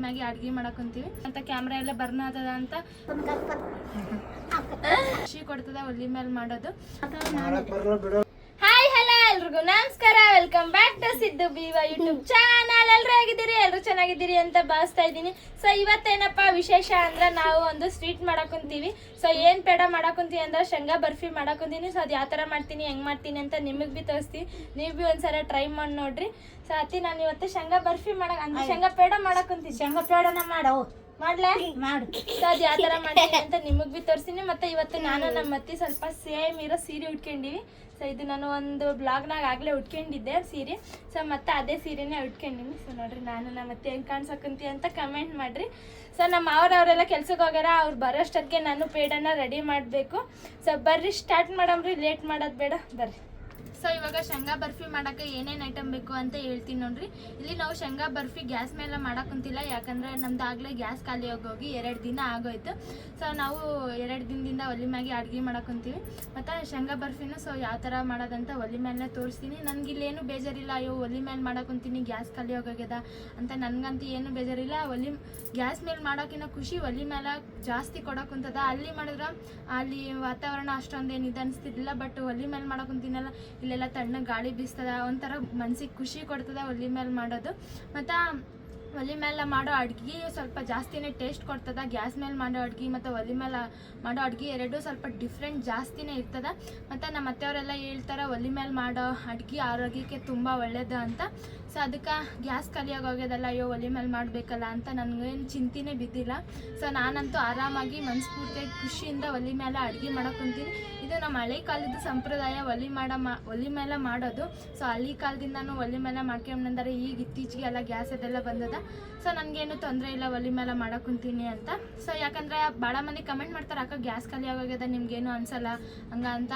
Maggi ಅಡ್ಗೆ ಮಾಡಕೊಂತೀವಿ ಅಂತ camera ಎಲ್ಲ ಬರ್ನ ಆತದ ಅಂತ ಖುಷಿ ಕೊಡ್ತದ ಒಲಿ ಮೇಲೆ ಮಾಡೋದು. ಹಾಯ್ ಹಲೋ ಎಲ್ರಿಗೂ ನಮಸ್ಕಾರ, ವೆಲ್ಕಮ್ ಬ್ಯಾಕ್ ಟು ಸಿದ್ದು ಬಿವಾ ಯೂಟ್ಯೂಬ್ ಚಾನಲ್. ಎಲ್ರು ಹೇಗಿದ್ದೀರಿ? ಎಲ್ರು ಚೆನ್ನಾಗಿದ್ದೀರಿ ಅಂತ ಭಾವಿಸ್ತಾ ಇದ್ದೀನಿ. ಸೊ ಇವತ್ತೇನಪ್ಪ ವಿಶೇಷ ಅಂದ್ರೆ ನಾವು ಒಂದು ಸ್ವೀಟ್ ಮಾಡಕೊಂತೀವಿ. ಸೊ ಏನ್ ಪೇಡ ಮಾಡಕೊಂತೀವಿ ಅಂದ್ರೆ ಶೇಂಗಾ ಬರ್ಫಿ ಮಾಡಕೊಂತೀನಿ. ಸೊ ಅದು ಯಾವ ತರ ಮಾಡ್ತೀನಿ, ಹೆಂಗ್ ಮಾಡ್ತೀನಿ ಅಂತ ನಿಮಗ್ ಬಿ ತೋರಿಸ್ತೀನಿ. ನೀವು ಬಿ ಒಂದ್ಸಲ ಟ್ರೈ ಮಾಡಿ ನೋಡ್ರಿ. ಸೊ ಅತಿ ನಾನು ಇವತ್ತು ಶೇಂಗಾ ಬರ್ಫಿ ಅಂದ್ರೆ ಶೇಂಗಾ ಪೇಡ ಮಾಡಕೊಂತೀನಿ. ಶೇಂಗಾ ಪೇಡನ ಮಾಡವು ಮಾಡ್ಲಾ ಮಾಡು. ಸೊ ಅದು ಯಾವ ತರ ಮಾಡ್ತೀನಿ ಅಂತ ನಿಮಗ್ ಬಿ ತೋರಿಸ್ತೀನಿ. ಮತ್ತೆ ಇವತ್ತು ನಾನು ನಮ್ಮ ಅತ್ತಿ ಸ್ವಲ್ಪ ಸೇಮ್ ಇರೋ ಸೀರೆ ಉಟ್ಕೊಂಡಿವಿ. ಸೊ ಇದು ನಾನು ಒಂದು ಬ್ಲಾಗ್ನಾಗ ಆಗ್ಲೇ ಉಟ್ಕೊಂಡಿದ್ದೆ ಸೀರೆ. ಸೊ ಮತ್ತೆ ಅದೇ ಸೀರೆನೇ ಉಟ್ಕೊಂಡಿನಿ. ಸೊ ನೋಡ್ರಿ ನಾನು ನಮ್ಮ ಅತ್ತೆ ಹೆಂಗ್ ಕಾಣ್ಸಕಂತಿ ಅಂತ ಕಮೆಂಟ್ ಮಾಡ್ರಿ. ಸೊ ನಮ್ಮ ಅವರೆಲ್ಲ ಕೆಲ್ಸಕ್ಕೆ ಹೋಗ್ಯಾರ. ಅವ್ರು ಬರೋಷ್ಟೊತ್ತಿಗೆ ನಾನು ಪೇಡನ್ನ ರೆಡಿ ಮಾಡಬೇಕು. ಸೊ ಬರ್ರಿ ಸ್ಟಾರ್ಟ್ ಮಾಡಮ್ರಿ, ಲೇಟ್ ಮಾಡೋದು ಬೇಡ, ಬರ್ರಿ. ಸೊ ಇವಾಗ ಶೇಂಗಾ ಬರ್ಫಿ ಮಾಡಕ್ಕೆ ಏನೇನು ಐಟಮ್ ಬೇಕು ಅಂತ ಹೇಳ್ತೀನಿ ನೋಡ್ರಿ. ಇಲ್ಲಿ ನಾವು ಶೇಂಗಾ ಬರ್ಫಿ ಗ್ಯಾಸ್ ಮೇಲೆ ಮಾಡಕ್ಕಂತಿಲ್ಲ, ಯಾಕಂದ್ರೆ ನಮ್ದು ಆಗ್ಲೇ ಗ್ಯಾಸ್ ಖಾಲಿ ಹೋಗಿ 2 ದಿನ ಆಗೋಯ್ತು. ಸೊ ನಾವು 2 ದಿನದಿಂದ ಒಲಿ ಮ್ಯಾಗೆ ಅಡುಗೆ ಮಾಡಕ್ಕಂತೀವಿ. ಮತ್ತು ಶೇಂಗಾ ಬರ್ಫಿನೂ ಸೊ ಯಾವ ಥರ ಮಾಡೋದಂತ ಒಲಿ ಮೇಲೆ ತೋರಿಸ್ತೀನಿ. ನನಗಿಲ್ಲೇನು ಬೇಜಾರಿಲ್ಲ, ಅಯ್ಯೋ ಒಲಿ ಮೇಲೆ ಮಾಡಕ್ಕಂತೀನಿ ಗ್ಯಾಸ್ ಖಾಲಿ ಹೋಗ್ಯದ ಅಂತ ನನಗಂತೂ ಏನು ಬೇಜಾರಿಲ್ಲ. ಗ್ಯಾಸ್ ಮೇಲೆ ಮಾಡೋಕ್ಕಿಂತ ಖುಷಿ ಒಲಿ ಮೇಲೆ ಜಾಸ್ತಿ ಕೊಡೋಕ್ಕಂತದ. ಅಲ್ಲಿ ಮಾಡಿದ್ರೆ ಅಲ್ಲಿ ವಾತಾವರಣ ಅಷ್ಟೊಂದೇನು ಇದು ಅನಿಸ್ತಿರ್ಲಿಲ್ಲ. ಬಟ್ ಒಲಿ ಮೇಲೆ ಮಾಡೋಕ್ಕಂತೀನಲ್ಲ, ಇಲ್ಲೆಲ್ಲ ತಣ್ಣ ಗಾಳಿ ಬೀಸ್ತದ, ಒಂಥರ ಮನ್ಸಿಗೆ ಖುಷಿ ಕೊಡ್ತದ ಒಲಿ ಮೇಲೆ ಮಾಡೋದು. ಮತ್ತು ಒಲಿ ಮೇಲೆ ಮಾಡೋ ಅಡ್ಗೆ ಸ್ವಲ್ಪ ಜಾಸ್ತಿನೇ ಟೇಸ್ಟ್ ಕೊಡ್ತದ. ಗ್ಯಾಸ್ ಮೇಲೆ ಮಾಡೋ ಅಡ್ಗೆ ಮತ್ತು ಒಲಿ ಮೇಲೆ ಮಾಡೋ ಅಡ್ಗೆ ಎರಡೂ ಸ್ವಲ್ಪ ಡಿಫ್ರೆಂಟ್ ಜಾಸ್ತಿನೇ ಇರ್ತದ. ಮತ್ತು ನಮ್ಮ ಅತ್ತೆಯವರೆಲ್ಲ ಹೇಳ್ತಾರೆ ಒಲಿ ಮೇಲೆ ಮಾಡೋ ಅಡ್ಗೆ ಆರೋಗ್ಯಕ್ಕೆ ತುಂಬ ಒಳ್ಳೇದು ಅಂತ. ಸೊ ಅದಕ್ಕೆ ಗ್ಯಾಸ್ ಖಾಲಿಯಾಗಿ ಹೋಗ್ಯದಲ್ಲ, ಅಯ್ಯೋ ಒಲಿ ಮೇಲೆ ಮಾಡಬೇಕಲ್ಲ ಅಂತ ನನಗೇನು ಚಿಂತೆನೇ ಬಿದ್ದಿಲ್ಲ. ಸೊ ನಾನಂತೂ ಆರಾಮಾಗಿ ಮನಸ್ಫೂರ್ತಿಯಾಗಿ ಖುಷಿಯಿಂದ ಒಲಿ ಮೇಲೆ ಅಡುಗೆ ಮಾಡೋಕ್ಕಂತೀನಿ. ಇದು ನಮ್ಮ ಹಳೆ ಕಾಲದ ಸಂಪ್ರದಾಯ, ಒಲಿ ಮೇಲೆ ಮಾಡೋದು. ಸೊ ಹಳೆ ಕಾಲದಿಂದನೂ ಒಲಿ ಮೇಲೆ ಮಾಡ್ಕೊಂಡ್ರೆ ಈಗ ಇತ್ತೀಚೆಗೆ ಎಲ್ಲ ಗ್ಯಾಸ್ ಅದೆಲ್ಲ ಬಂದದ. ಸೊ ನನಗೇನು ತೊಂದರೆ ಇಲ್ಲ ಒಲಿ ಮೇಲೆ ಮಾಡೋಕ್ಕಂತೀನಿ ಅಂತ. ಸೊ ಯಾಕಂದರೆ ಭಾಳ ಮಂದಿ ಕಮೆಂಟ್ ಮಾಡ್ತಾರೆ, ಅಕ್ಕ ಗ್ಯಾಸ್ ಖಾಲಿ ಆಗೋಗ್ಯದ ನಿಮ್ಗೇನು ಅನ್ಸಲ್ಲ ಹಂಗಂತ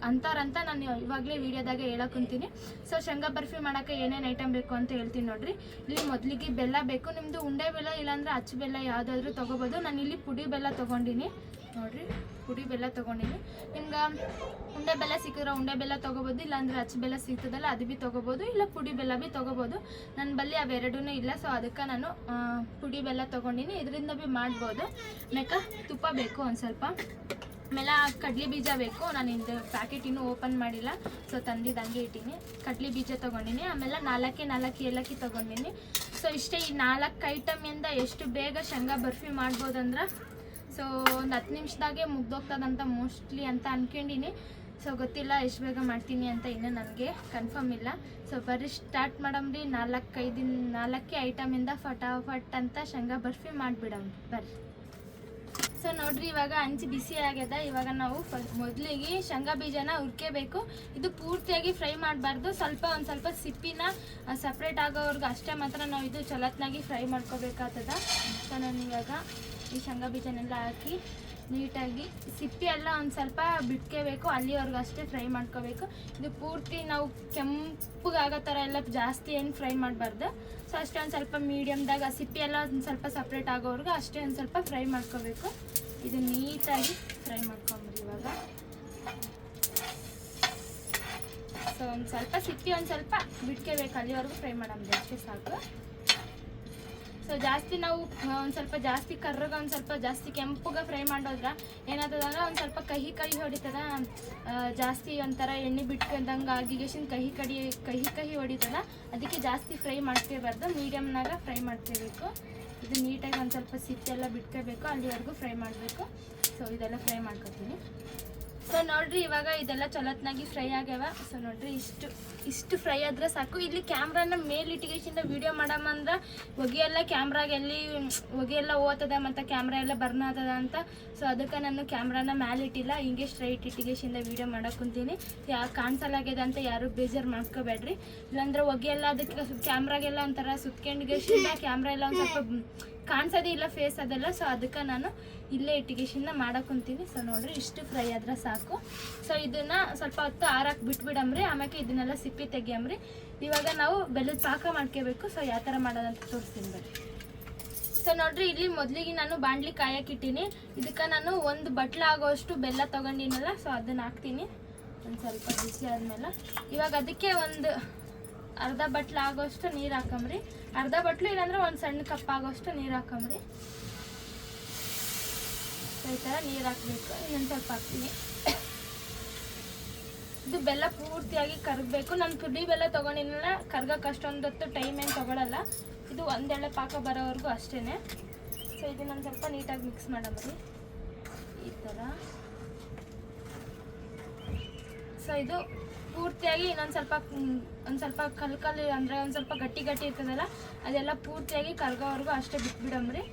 ಅಂತಾರಂತ ನಾನು ಇವಾಗಲೇ ವೀಡಿಯೋದಾಗ ಹೇಳಕ್ಕಂತೀನಿ. ಸೊ ಶೇಂಗಾ ಬರ್ಫಿ ಮಾಡೋಕ್ಕೆ ಏನೇನು ಐಟಮ್ ಬೇಕು ಅಂತ ಹೇಳ್ತೀನಿ ನೋಡ್ರಿ. ಇಲ್ಲಿ ಮೊದಲಿಗೆ ಬೆಲ್ಲ ಬೇಕು. ನಿಮ್ಮದು ಉಂಡೆ ಬೆಲ್ಲ ಇಲ್ಲಾಂದ್ರೆ ಅಚ್ಚು ಬೆಲ್ಲ ಯಾವುದಾದ್ರೂ ತೊಗೋಬೋದು. ನಾನು ಇಲ್ಲಿ ಪುಡಿ ಬೆಲ್ಲ ತೊಗೊಂಡಿನಿ ನೋಡ್ರಿ, ಪುಡಿ ಬೆಲ್ಲ ತೊಗೊಂಡಿನಿ. ನಿಮ್ಗೆ ಉಂಡೆ ಬೆಲ್ಲ ಸಿಕ್ಕಿದ್ರೆ ಉಂಡೆ ಬೆಲ್ಲ ತೊಗೋಬೋದು, ಇಲ್ಲಾಂದ್ರೆ ಅಚ್ಚು ಬೆಲ್ಲ ಸಿಗ್ತದಲ್ಲ ಅದು ಭೀ ತೊಗೋಬೋದು, ಇಲ್ಲ ಪುಡಿ ಬೆಲ್ಲ ಭೀ ತೊಗೋಬೋದು. ನನ್ನ ಬಳಿ ಅವೆರಡೂ ಇಲ್ಲ. ಸೊ ಅದಕ್ಕೆ ನಾನು ಪುಡಿ ಬೆಲ್ಲ ತೊಗೊಂಡಿನಿ. ಇದರಿಂದ ಭೀ ಮಾಡ್ಬೋದು. ಮೇಕ ತುಪ್ಪ ಬೇಕು ಒಂದು ಸ್ವಲ್ಪ, ಆಮೇಲೆ ಕಡ್ಲಿ ಬೀಜ ಬೇಕು. ನಾನು ಇದು ಪ್ಯಾಕೆಟ್ ಇನ್ನೂ ಓಪನ್ ಮಾಡಿಲ್ಲ, ಸೊ ತಂದಿದ್ದು ಹಂಗೆ ಇಟ್ಟೀನಿ. ಕಡ್ಲಿ ಬೀಜ ತೊಗೊಂಡಿನಿ. ಆಮೇಲೆ 4 ಏಲಕ್ಕಿ ತೊಗೊಂಡಿನಿ. ಸೊ ಇಷ್ಟೇ. ಈ 4 ಐಟಮಿಂದ ಎಷ್ಟು ಬೇಗ ಶೇಂಗಾ ಬರ್ಫಿ ಮಾಡ್ಬೋದಂದ್ರೆ ಸೊ ಒಂದು 10 ನಿಮಿಷದಾಗೆ ಮುಗ್ದೋಗ್ತದಂತ ಮೋಸ್ಟ್ಲಿ ಅಂತ ಅನ್ಕೊಂಡಿನಿ. ಸೊ ಗೊತ್ತಿಲ್ಲ ಎಷ್ಟು ಬೇಗ ಮಾಡ್ತೀನಿ ಅಂತ ಇನ್ನೂ ನನಗೆ ಕನ್ಫರ್ಮ್ ಇಲ್ಲ. ಸೊ ಬರ್ರಿ ಸ್ಟಾರ್ಟ್ ಮಾಡಮ್ರಿ. 4 ಐಟಮಿಂದ ಫಟಾಫಟ್ ಅಂತ ಶೇಂಗಾ ಬರ್ಫಿ ಮಾಡಿಬಿಡಮ್ರಿ, ಬರ್ರಿ. ಸೊ ನೋಡ್ರಿ ಇವಾಗ ಹಂಚಿ ಬಿಸಿ ಆಗ್ಯದ. ಇವಾಗ ನಾವು ಮೊದಲಿಗೆ ಶೇಂಗಾ ಬೀಜನ ಹುರ್ಕೋಬೇಕು. ಇದು ಪೂರ್ತಿಯಾಗಿ ಫ್ರೈ ಮಾಡಬಾರ್ದು, ಒಂದು ಸ್ವಲ್ಪ ಸಿಪ್ಪಿನ ಸಪ್ರೇಟ್ ಆಗೋವರೆಗೂ ಅಷ್ಟೇ ಮಾತ್ರ ನಾವು ಇದು ಚಲತ್ನಾಗಿ ಫ್ರೈ ಮಾಡ್ಕೋಬೇಕಾಗ್ತದ. ಸೊ ನಾನು ಇವಾಗ ಈ ಶೇಂಗಾ ಬೀಜನೆಲ್ಲ ಹಾಕಿ ನೀಟಾಗಿ ಸಿಪ್ಪಿ ಎಲ್ಲ ಒಂದು ಸ್ವಲ್ಪ ಬಿಟ್ಕೋಬೇಕು, ಅಲ್ಲಿವರೆಗೂ ಅಷ್ಟೇ ಫ್ರೈ ಮಾಡ್ಕೋಬೇಕು. ಇದು ಪೂರ್ತಿ ನಾವು ಕೆಂಪಗಾಗೋ ಥರ ಎಲ್ಲ ಜಾಸ್ತಿ ಏನು ಫ್ರೈ ಮಾಡಬಾರ್ದು. ಸೊ ಅಷ್ಟೇ ಒಂದು ಸ್ವಲ್ಪ ಮೀಡಿಯಮ್ದಾಗ ಸಿಪ್ಪಿ ಎಲ್ಲ ಒಂದು ಸ್ವಲ್ಪ ಸಪ್ರೇಟ್ ಆಗೋವರೆಗೂ ಅಷ್ಟೇ ಒಂದು ಸ್ವಲ್ಪ ಫ್ರೈ ಮಾಡ್ಕೋಬೇಕು. ಇದು ನೀಟಾಗಿ ಫ್ರೈ ಮಾಡ್ಕೊಂಬಿಡಿ ಇವಾಗ. ಸೊ ಒಂದು ಸ್ವಲ್ಪ ಸಿಪ್ಪಿ ಒಂದು ಸ್ವಲ್ಪ ಬಿಟ್ಕೋಬೇಕು, ಅಲ್ಲಿವರೆಗೂ ಫ್ರೈ ಮಾಡೋದು ಅಷ್ಟೇ ಸಾಕು. ಸೊ ಜಾಸ್ತಿ ನಾವು ಒಂದು ಸ್ವಲ್ಪ ಜಾಸ್ತಿ ಕರ್ರಗೆ ಒಂದು ಸ್ವಲ್ಪ ಜಾಸ್ತಿ ಕೆಂಪುಗೆ ಫ್ರೈ ಮಾಡೋದ್ರೆ ಏನಾಗ್ತದಂದ್ರೆ ಒಂದು ಸ್ವಲ್ಪ ಕಹಿ ಹೊಡಿತದ, ಜಾಸ್ತಿ ಒಂಥರ ಎಣ್ಣೆ ಬಿಟ್ಕೊಂಡಂಗೆ ಆಗಿಗೇಶನ್ ಕಹಿ ಹೊಡಿತದ. ಅದಕ್ಕೆ ಜಾಸ್ತಿ ಫ್ರೈ ಮಾಡ್ಕೋಬಾರ್ದು, ಮೀಡಿಯಮ್ನಾಗ ಫ್ರೈ ಮಾಡ್ಕೋಬೇಕು. ಇದು ನೀಟಾಗಿ ಒಂದು ಸ್ವಲ್ಪ ಸಿಪ್ಪಿ ಎಲ್ಲ ಬಿಟ್ಕೋಬೇಕು, ಅಲ್ಲಿವರೆಗೂ ಫ್ರೈ ಮಾಡಬೇಕು. ಸೊ ಇದೆಲ್ಲ ಫ್ರೈ ಮಾಡ್ಕೊತೀನಿ. ಸೊ ನೋಡ್ರಿ ಇವಾಗ ಇದೆಲ್ಲ ಚಲತ್ನಾಗಿ ಫ್ರೈ ಆಗ್ಯಾವ. ಸೊ ನೋಡ್ರಿ ಇಷ್ಟು ಫ್ರೈ ಆದ್ರೆ ಸಾಕು. ಇಲ್ಲಿ ಕ್ಯಾಮ್ರಾನ ಮೇಲಿಟ್ಟಿಗೆಸಿಂದ ವೀಡಿಯೋ ಮಾಡಮ್ಮಂದ್ರೆ ಹೊಗೆಯೆಲ್ಲ ಕ್ಯಾಮ್ರಾಗೆಲ್ಲಿ ಹೊಗೆಯೆಲ್ಲ ಓದ್ತದ ಮತ್ತು ಕ್ಯಾಮ್ರಾ ಎಲ್ಲ ಬರ್ನ್ ಆಗ್ತದ ಅಂತ. ಸೊ ಅದಕ್ಕೆ ನಾನು ಕ್ಯಾಮ್ರಾನ ಮೇಲಿಟ್ಟಿಲ್ಲ, ಹಿಂಗೆ ಸ್ಟ್ರೈಟ್ ಇಟ್ಟಿಗೆಸಿಂದ ವೀಡಿಯೋ ಮಾಡೋಕ್ಕಂತೀನಿ. ಕಾಣಿಸಲಾಗ್ಯದ ಅಂತ ಯಾರು ಬೇಜಾರು ಮಾಡ್ಕೋಬೇಡ್ರಿ. ಇಲ್ಲಾಂದ್ರೆ ಹೊಗೆಯೆಲ್ಲ ಅದಕ್ಕೆ ಕ್ಯಾಮ್ರಾಗೆಲ್ಲ ಒಂಥರ ಸುತ್ಕೊಂಡಿಗೆಸಿಂದ ಕ್ಯಾಮ್ರಾ ಎಲ್ಲ ಒಂದು ಸ್ವಲ್ಪ ಕಾಣಿಸೋದೇ ಇಲ್ಲ ಫೇಸ್ ಅದೆಲ್ಲ. ಸೊ ಅದಕ್ಕೆ ನಾನು ಇಲ್ಲೇ ಇಟ್ಟಿಗೆಸಿಂದ ಮಾಡೋಕ್ಕಂತೀನಿ. ಸೊ ನೋಡ್ರಿ ಇಷ್ಟು ಫ್ರೈ ಆದ್ರೆ ಸಾಕು. ಸೊ ಇದನ್ನು ಸ್ವಲ್ಪ ಹೊತ್ತು ಆರಕ್ಕೆ ಬಿಟ್ಬಿಡಮ್ರಿ, ಆಮೇಲೆ ಇದನ್ನೆಲ್ಲ ಸಿಪ್ಪಿ ತೆಗಿಯಮ್ರಿ. ಇವಾಗ ನಾವು ಬೆಲ್ಲದ ಪಾಕ ಮಾಡ್ಕೋಬೇಕು. ಸೊ ಯಾವ ಥರ ಮಾಡೋದಂತ ತೋರಿಸ್ತೀನಿ ಬರ್ರಿ. ಸೊ ನೋಡ್ರಿ ಇಲ್ಲಿ ಮೊದಲಿಗೆ ನಾನು ಬಾಣಲಿ ಕಾಯಕ್ಕಿಟ್ಟೀನಿ. ಇದಕ್ಕೆ ನಾನು 1 ಬಟ್ಲ ಆಗೋಷ್ಟು ಬೆಲ್ಲ ತೊಗೊಂಡಿನಲ್ಲ, ಸೊ ಅದನ್ನು ಹಾಕ್ತೀನಿ. ಒಂದು ಸ್ವಲ್ಪ ಬಿಸಿ ಆದಮೇಲೆ ಇವಾಗ ಅದಕ್ಕೆ ಒಂದು ಅರ್ಧ ಬಟ್ಲು ಆಗೋಷ್ಟು ನೀರು ಹಾಕಂಬ್ರಿ. ಅರ್ಧ ಬಟ್ಲು ಇಲ್ಲಾಂದ್ರೆ ಒಂದು ಸಣ್ಣ ಕಪ್ ಆಗೋಷ್ಟು ನೀರು ಹಾಕಂಬ್ರಿ. ಈ ಥರ ನೀರು ಹಾಕಬೇಕು. ಇನ್ನೊಂದು ಸ್ವಲ್ಪ ಹಾಕ್ತೀನಿ. ಇದು ಬೆಲ್ಲ ಪೂರ್ತಿಯಾಗಿ ಕರಗಬೇಕು. ನಾನು ಪುಡಿ ಬೆಲ್ಲ ತೊಗೊಂಡಿಲ್ಲ, ಕರ್ಗಕ್ಕೆ ಅಷ್ಟೊಂದು ಹೊತ್ತು ಟೈಮ್ ಏನು ತೊಗೊಳಲ್ಲ. ಇದು ಒಂದೆಳೆ ಪಾಕ ಬರೋವರೆಗೂ ಅಷ್ಟೇ. ಸೊ ಇದನ್ನೊಂದು ಸ್ವಲ್ಪ ನೀಟಾಗಿ ಮಿಕ್ಸ್ ಮಾಡಂಬ್ರಿ ಈ ಥರ. ಸೊ ಇದು ಪೂರ್ತಿಯಾಗಿ ಇನ್ನೊಂದು ಸ್ವಲ್ಪ ಕಲ್ಕಲ್ಲಿ ಅಂದರೆ ಒಂದು ಸ್ವಲ್ಪ ಗಟ್ಟಿ ಇರ್ತದಲ್ಲ, ಅದೆಲ್ಲ ಪೂರ್ತಿಯಾಗಿ ಕರ್ಗೋವರೆಗೂ ಅಷ್ಟೇ ಬಿಟ್ಬಿಡಂಬ್ರಿ.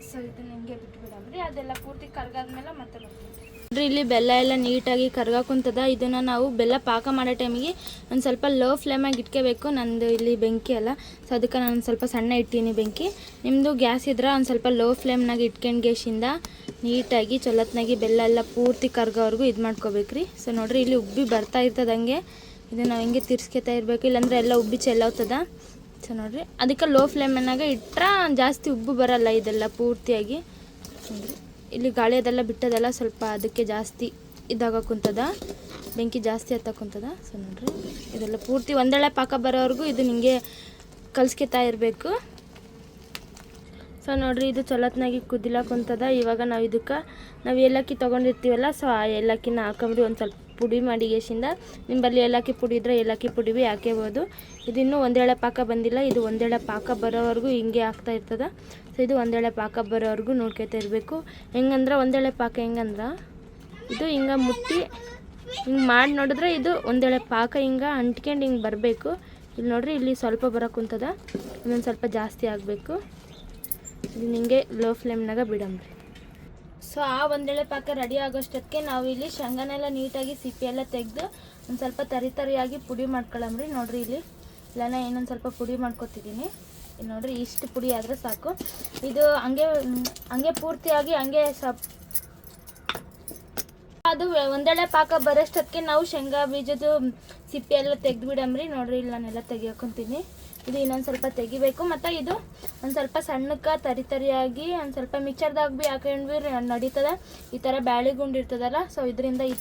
ಸೊ ಇದನ್ನ ಹಿಂಗೆ ಬಿಟ್ಬಿಡಂಬ್ರಿ. ಅದೆಲ್ಲ ಪೂರ್ತಿ ಕರ್ಗಾದ್ಮೇಲೆ ಮತ್ತೆ ಬರ್ತೀವಿ ನೋಡ್ರಿ. ಇಲ್ಲಿ ಬೆಲ್ಲ ಎಲ್ಲ ನೀಟಾಗಿ ಕರ್ಗಾಕುಂತದ. ಇದನ್ನು ನಾವು ಬೆಲ್ಲ ಪಾಕ ಮಾಡೋ ಟೈಮಿಗೆ ಒಂದು ಸ್ವಲ್ಪ ಲೋ ಫ್ಲೇಮಾಗಿ ಇಟ್ಕೋಬೇಕು. ನಂದು ಇಲ್ಲಿ ಬೆಂಕಿ ಅಲ್ಲ, ಸೊ ಅದಕ್ಕೆ ನಾನು ಸ್ವಲ್ಪ ಸಣ್ಣ ಇಟ್ಟೀನಿ ಬೆಂಕಿ. ನಿಮ್ಮದು ಗ್ಯಾಸ್ ಇದ್ರೆ ಒಂದು ಸ್ವಲ್ಪ ಲೋ ಫ್ಲೇಮ್ನಾಗ ಇಟ್ಕೊಂಡು ಗ್ಯಾಸಿಂದ ನೀಟಾಗಿ ಚೊಲತ್ನಾಗಿ ಬೆಲ್ಲ ಎಲ್ಲ ಪೂರ್ತಿ ಕರ್ಗೋವರೆಗೂ ಇದು ಮಾಡ್ಕೋಬೇಕ್ರಿ. ಸೊ ನೋಡ್ರಿ ಇಲ್ಲಿ ಉಬ್ಬಿ ಬರ್ತಾ ಇರ್ತದೆ ಹಂಗೆ. ಇದು ನಾವು ಹಿಂಗೆ ತಿರ್ಸ್ಕೊತಾ ಇರಬೇಕು, ಇಲ್ಲಾಂದ್ರೆ ಎಲ್ಲ ಉಬ್ಬಿ ಚೆಲ್ಲೋಗ್ತದ. ಸೊ ನೋಡ್ರಿ ಅದಕ್ಕೆ ಲೋ ಫ್ಲೇಮ್ನಾಗ ಇಟ್ಟರೆ ಜಾಸ್ತಿ ಉಬ್ಬು ಬರಲ್ಲ. ಇದೆಲ್ಲ ಪೂರ್ತಿಯಾಗಿ ನೋಡ್ರಿ ಇಲ್ಲಿ ಗಾಳಿ ಅದೆಲ್ಲ ಬಿಟ್ಟದಲ್ಲ, ಸ್ವಲ್ಪ ಅದಕ್ಕೆ ಜಾಸ್ತಿ ಇದಾಗಕ್ಕುಂತದ, ಬೆಂಕಿ ಜಾಸ್ತಿ ಹತ್ತಕ್ಕುಂತದ. ಸೊ ನೋಡ್ರಿ ಇದೆಲ್ಲ ಪೂರ್ತಿ ಒಂದೆಳೆ ಪಾಕ ಬರೋವರೆಗೂ ಇದು ಹಿಂಗೆ ಕಲ್ಸ್ಕೊತಾ ಇರಬೇಕು. ಸೊ ನೋಡ್ರಿ ಇದು ಚೊಲತ್ನಾಗಿ ಕುದಿಲಾಕುಂತದ. ಇವಾಗ ನಾವು ಏಲಕ್ಕಿ ತೊಗೊಂಡಿರ್ತೀವಲ್ಲ, ಸೊ ಆ ಏಲಕ್ಕಿನ ಹಾಕೊಂಡ್ರಿ ಒಂದು ಸ್ವಲ್ಪ ಪುಡಿ ಮಾಡಿ ಗ್ಯಾಸಿಂದ. ನಿಮ್ಮಲ್ಲಿ ಏಲಕ್ಕಿ ಪುಡಿ ಇದ್ದರೆ ಏಲಕ್ಕಿ ಪುಡಿ ಭೀ ಹಾಕ್ಕೋಬೋದು. ಇದಿನ್ನೂ ಒಂದೆಳೆ ಪಾಕ ಬಂದಿಲ್ಲ, ಇದು ಒಂದೆಳೆ ಪಾಕ ಬರೋವರೆಗೂ ಹಿಂಗೆ ಆಗ್ತಾ ಇರ್ತದೆ. ಸೊ ಇದು ಒಂದೆಳೆ ಪಾಕ ಬರೋವರೆಗೂ ನೋಡ್ಕೊತಾ ಇರಬೇಕು. ಹೆಂಗಂದ್ರೆ ಒಂದೆಳೆ ಪಾಕ ಹೆಂಗಂದ್ರೆ ಇದು ಹಿಂಗೆ ಮುಟ್ಟಿ ಹಿಂಗೆ ಮಾಡಿ ನೋಡಿದ್ರೆ ಇದು ಒಂದೆಳೆ ಪಾಕ ಹಿಂಗೆ ಅಂಟ್ಕೊಂಡು ಹಿಂಗೆ ಬರಬೇಕು. ಇಲ್ಲಿ ನೋಡ್ರಿ ಇಲ್ಲಿ ಸ್ವಲ್ಪ ಬರೋಕ್ಕುಂತದ, ಇನ್ನೊಂದು ಸ್ವಲ್ಪ ಜಾಸ್ತಿ ಆಗಬೇಕು. ಇದು ನಿಮಗೆ ಲೋ ಫ್ಲೇಮ್ನಾಗ ಬಿಡಂಬ್ರಿ. ಸೊ ಆ ಒಂದೆಳೆ ಪಾಕ ರೆಡಿ ಆಗೋಷ್ಟಕ್ಕೆ ನಾವು ಇಲ್ಲಿ ಶೇಂಗಾನೆಲ್ಲ ನೀಟಾಗಿ ಸಿಪ್ಪಿ ಎಲ್ಲ ತೆಗೆದು ಒಂದು ಸ್ವಲ್ಪ ತರಿಯಾಗಿ ಪುಡಿ ಮಾಡ್ಕೊಳ್ಳಂಬ್ರಿ. ನೋಡ್ರಿ ಇಲ್ಲಿ ಇಲ್ಲಾನ ಇನ್ನೊಂದು ಸ್ವಲ್ಪ ಪುಡಿ ಮಾಡ್ಕೊತಿದ್ದೀನಿ. ಇಲ್ಲಿ ನೋಡ್ರಿ ಇಷ್ಟು ಪುಡಿ ಆದರೆ ಸಾಕು. ಇದು ಹಂಗೆ ಪೂರ್ತಿಯಾಗಿ ಹಂಗೆ ಅದು ಒಂದೆಳೆ ಪಾಕ ಬರೋಷ್ಟಕ್ಕೆ ನಾವು ಶೇಂಗಾ ಬೀಜದ ಸಿಪ್ಪಿ ಎಲ್ಲ ತೆಗೆದ್ಬಿಡಂಬ್ರಿ. ನೋಡ್ರಿ ಇಲ್ಲಿ ನಾನೆಲ್ಲ ತೆಗಿಯೋಕೊಂತೀನಿ. ಇದು ಇನ್ನೊಂದು ಸ್ವಲ್ಪ ತೆಗಿಬೇಕು. ಮತ್ತು ಇದು ಒಂದು ಸ್ವಲ್ಪ ಸಣ್ಣಕ್ಕೆ ತರಿಯಾಗಿ ಒಂದು ಸ್ವಲ್ಪ ಮಿಕ್ಸರ್ದಾಗ ಭೀ ಹಾಕೊಂಡ್ವಿ ನಡೀತದ. ಈ ಥರ ಬ್ಯಾಳಿ ಗುಂಡು ಇರ್ತದಲ್ಲ, ಸೊ ಇದರಿಂದ ಈ